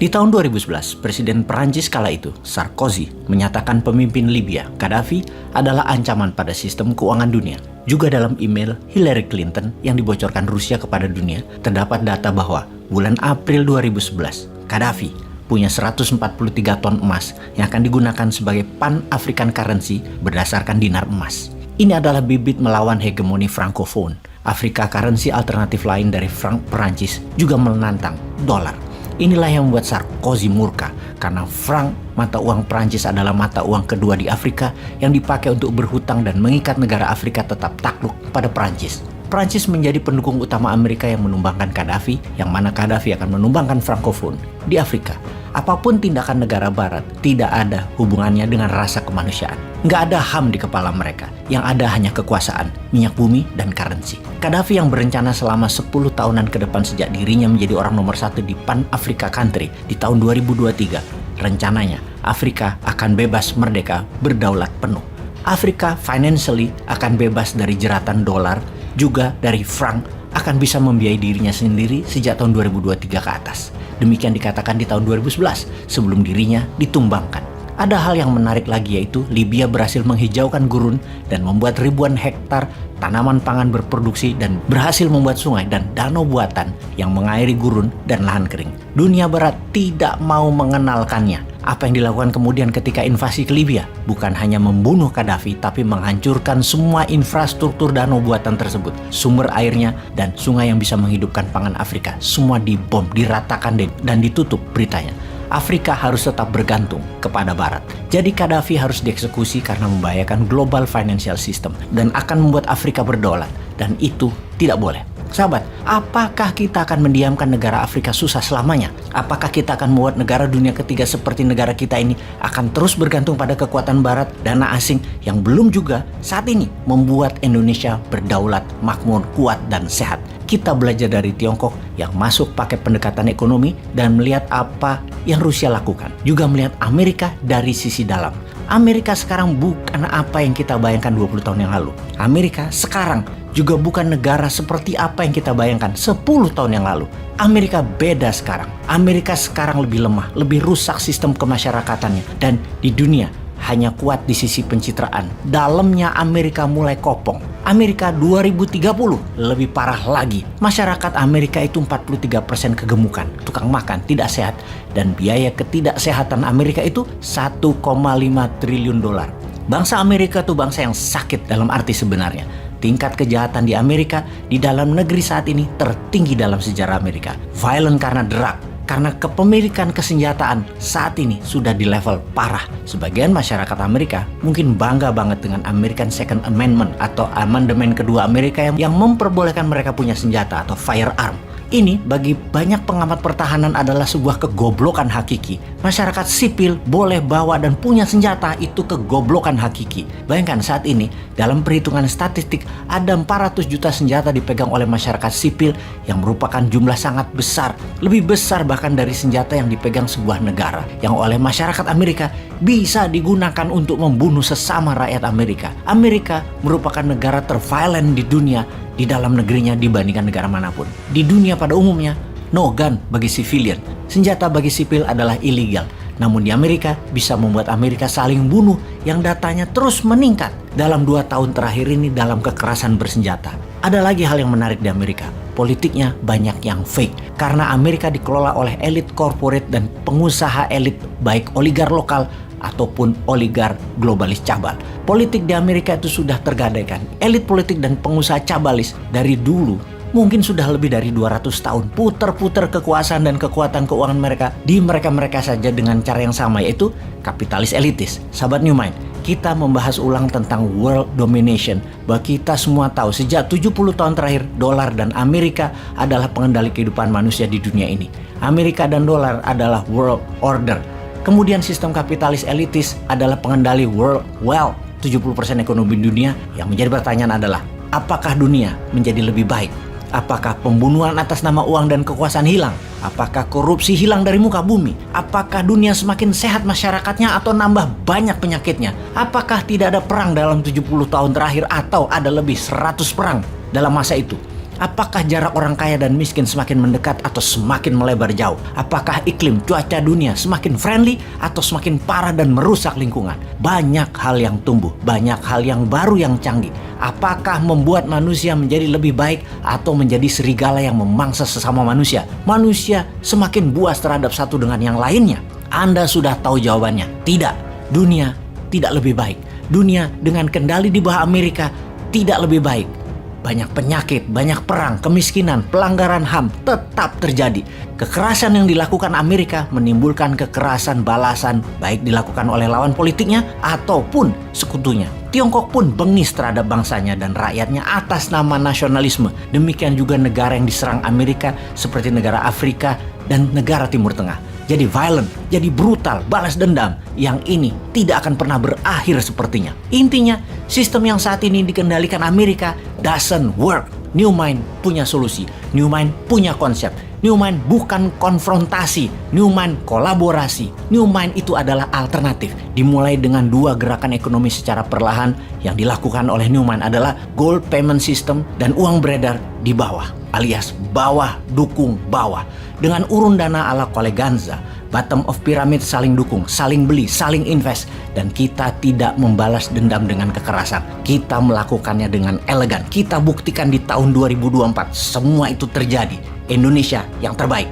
Di tahun 2011, Presiden Perancis kala itu, Sarkozy, menyatakan pemimpin Libya, Gaddafi, adalah ancaman pada sistem keuangan dunia. Juga dalam email Hillary Clinton yang dibocorkan Rusia kepada dunia, terdapat data bahwa bulan April 2011, Gaddafi punya 143 ton emas yang akan digunakan sebagai Pan-African currency berdasarkan dinar emas. Ini adalah bibit melawan hegemoni Francophone. Afrika currency alternatif lain dari franc Perancis juga menantang dolar. Inilah yang membuat Sarkozy murka karena franc, mata uang Prancis, adalah mata uang kedua di Afrika yang dipakai untuk berhutang dan mengikat negara Afrika tetap takluk pada Prancis. Prancis menjadi pendukung utama Amerika yang menumbangkan Gaddafi, yang mana Gaddafi akan menumbangkan Francophone di Afrika. Apapun tindakan negara barat tidak ada hubungannya dengan rasa kemanusiaan. Nggak ada HAM di kepala mereka. Yang ada hanya kekuasaan, minyak bumi, dan currency. Gaddafi yang berencana selama 10 tahunan ke depan sejak dirinya menjadi orang nomor 1 di Pan-Africa Country di tahun 2023. Rencananya, Afrika akan bebas merdeka berdaulat penuh. Afrika financially akan bebas dari jeratan dolar, juga dari franc, akan bisa membiayai dirinya sendiri sejak tahun 2023 ke atas. Demikian dikatakan di tahun 2011 sebelum dirinya ditumbangkan. Ada hal yang menarik lagi, yaitu Libya berhasil menghijaukan gurun dan membuat ribuan hektar tanaman pangan berproduksi dan berhasil membuat sungai dan danau buatan yang mengairi gurun dan lahan kering. Dunia barat tidak mau mengenalkannya. Apa yang dilakukan kemudian ketika invasi ke Libya? Bukan hanya membunuh Gaddafi, tapi menghancurkan semua infrastruktur danau buatan tersebut. Sumber airnya dan sungai yang bisa menghidupkan pangan Afrika semua dibom, diratakan dan ditutup beritanya. Afrika harus tetap bergantung kepada Barat. Jadi Gaddafi harus dieksekusi karena membahayakan global financial system dan akan membuat Afrika berdaulat. Dan itu tidak boleh. Sahabat, apakah kita akan mendiamkan negara Afrika susah selamanya? Apakah kita akan membuat negara dunia ketiga seperti negara kita ini akan terus bergantung pada kekuatan barat, dana asing yang belum juga saat ini membuat Indonesia berdaulat, makmur, kuat, dan sehat? Kita belajar dari Tiongkok yang masuk pakai pendekatan ekonomi dan melihat apa yang Rusia lakukan. Juga melihat Amerika dari sisi dalam. Amerika sekarang bukan apa yang kita bayangkan 20 tahun yang lalu. Amerika sekarang juga bukan negara seperti apa yang kita bayangkan 10 tahun yang lalu. Amerika beda sekarang. Amerika sekarang lebih lemah, lebih rusak sistem kemasyarakatannya. Dan di dunia hanya kuat di sisi pencitraan. Dalamnya Amerika mulai kopong. Amerika 2030 lebih parah lagi. Masyarakat Amerika itu 43% kegemukan, tukang makan, tidak sehat. Dan biaya ketidaksehatan Amerika itu 1,5 triliun dolar. Bangsa Amerika itu bangsa yang sakit dalam arti sebenarnya. Tingkat kejahatan di Amerika di dalam negeri saat ini tertinggi dalam sejarah Amerika. Violent karena drug, karena kepemilikan kesenjataan saat ini sudah di level parah. Sebagian masyarakat Amerika mungkin bangga banget dengan American Second Amendment atau amandemen kedua Amerika yang memperbolehkan mereka punya senjata atau firearm. Ini bagi banyak pengamat pertahanan adalah sebuah kegoblokan hakiki. Masyarakat sipil boleh bawa dan punya senjata, itu kegoblokan hakiki. Bayangkan saat ini dalam perhitungan statistik ada 400 juta senjata dipegang oleh masyarakat sipil yang merupakan jumlah sangat besar. Lebih besar bahkan dari senjata yang dipegang sebuah negara yang oleh masyarakat Amerika bisa digunakan untuk membunuh sesama rakyat Amerika. Amerika merupakan negara terviolent di dunia di dalam negerinya dibandingkan negara manapun. Di dunia pada umumnya, no gun bagi civilian. Senjata bagi sipil adalah ilegal. Namun di Amerika bisa membuat Amerika saling bunuh yang datanya terus meningkat dalam 2 tahun terakhir ini dalam kekerasan bersenjata. Ada lagi hal yang menarik di Amerika. Politiknya banyak yang fake. Karena Amerika dikelola oleh elit corporate dan pengusaha elit, baik oligar lokal ataupun oligar globalis cabal. Politik di Amerika itu sudah tergadaikan. Elit politik dan pengusaha cabalis dari dulu mungkin sudah lebih dari 200 tahun putar-putar kekuasaan dan kekuatan keuangan mereka di mereka-mereka saja dengan cara yang sama, yaitu kapitalis elitis. Sahabat New Mind, kita membahas ulang tentang world domination. Bahwa kita semua tahu sejak 70 tahun terakhir dolar dan Amerika adalah pengendali kehidupan manusia di dunia ini. Amerika dan dolar adalah world order. Kemudian sistem kapitalis elitis adalah pengendali world wealth, 70% ekonomi dunia. Yang menjadi pertanyaan adalah, apakah dunia menjadi lebih baik? Apakah pembunuhan atas nama uang dan kekuasaan hilang? Apakah korupsi hilang dari muka bumi? Apakah dunia semakin sehat masyarakatnya atau nambah banyak penyakitnya? Apakah tidak ada perang dalam 70 tahun terakhir atau ada lebih 100 perang dalam masa itu? Apakah jarak orang kaya dan miskin semakin mendekat atau semakin melebar jauh? Apakah iklim cuaca dunia semakin friendly atau semakin parah dan merusak lingkungan? Banyak hal yang tumbuh, banyak hal yang baru yang canggih. Apakah membuat manusia menjadi lebih baik atau menjadi serigala yang memangsa sesama manusia? Manusia semakin buas terhadap satu dengan yang lainnya. Anda sudah tahu jawabannya. Tidak, dunia tidak lebih baik. Dunia dengan kendali di bawah Amerika tidak lebih baik. Banyak penyakit, banyak perang, kemiskinan, pelanggaran HAM tetap terjadi. Kekerasan yang dilakukan Amerika menimbulkan kekerasan balasan baik dilakukan oleh lawan politiknya ataupun sekutunya. Tiongkok pun bengis terhadap bangsanya dan rakyatnya atas nama nasionalisme. Demikian juga negara yang diserang Amerika seperti negara Afrika dan negara Timur Tengah. Jadi violent, jadi brutal, balas dendam. Yang ini tidak akan pernah berakhir sepertinya. Intinya, sistem yang saat ini dikendalikan Amerika doesn't work. New Mind punya solusi. New Mind punya konsep. New Mind bukan konfrontasi. New Mind kolaborasi. New Mind itu adalah alternatif. Dimulai dengan 2 gerakan ekonomi secara perlahan yang dilakukan oleh New Mind adalah gold payment system dan uang beredar di bawah, alias bawah dukung bawah. Dengan urun dana ala Koleganza, bottom of pyramid saling dukung, saling beli, saling invest. Dan kita tidak membalas dendam dengan kekerasan. Kita melakukannya dengan elegan. Kita buktikan di tahun 2024 semua itu terjadi. Indonesia yang terbaik.